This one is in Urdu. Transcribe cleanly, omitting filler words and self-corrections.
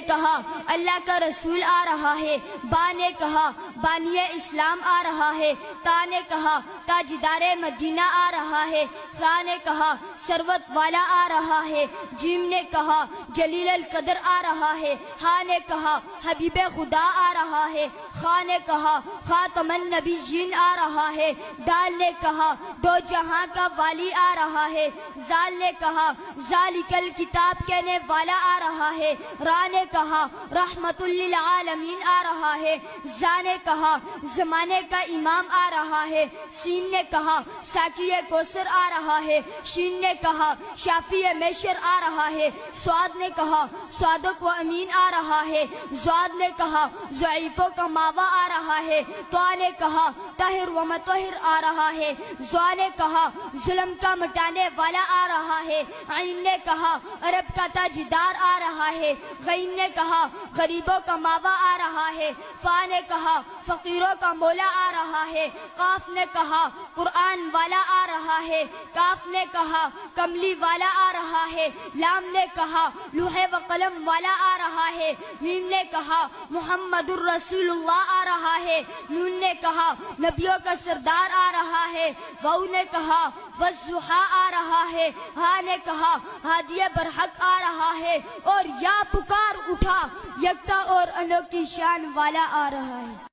کہا اللہ کا رسول آ رہا ہے، با نے کہا بانی اسلام آ رہا ہے، تا نے کہا تاجدار مدینہ آ رہا ہے، ثا نے کہا ثروت والا آ رہا ہے، جیم نے کہا جلیل القدر آ رہا ہے، ہا نے کہا حبیب خدا آ رہا ہے، خا نے کہا خاتم النبیین آ رہا ہے، دال نے کہا دو جہاں کا والی آ رہا ہے، زال نے کہا ذالک الکتاب کہنے والا آ رہا ہے، را نے کہا رحمت للعالمین آ رہا ہے، زا نے کہا زمانے کا امام آ رہا ہے، سین نے کہا ساقی کوثر آ رہا ہے، شین نے کہا شافی میشر آ رہا ہے، سواد نے کہا صادق و امین آ رہا ہے، زواد نے کہا ضعیفوں کا ماوا آ رہا ہے، طا نے کہا طاہر و مطہر آ رہا ہے، زوا نے کہا ظلم کا مٹانے والا آ رہا ہے، عین نے کہا عرب کا تاجدار آ رہا ہے، غین نے کہا غریبوں کا ماوا آ رہا ہے، فا نے کہا فقیروں کا مولا آ رہا ہے، قاف نے کہا قرآن والا آ رہا ہے، کاف نے کہا کملی والا آ رہا ہے، لام نے کہا لوح و قلم والا آ رہا ہے، میم نے کہا محمد الرسول اللہ آ رہا ہے، نون نے کہا نبیوں کا سردار آ رہا ہے، واو نے کہا والضحیٰ آ رہا ہے، ہا نے کہا ہادی برحق آ رہا ہے، اور یا پکار اٹھا یکتا اور انوکھی شان والا آ رہا ہے۔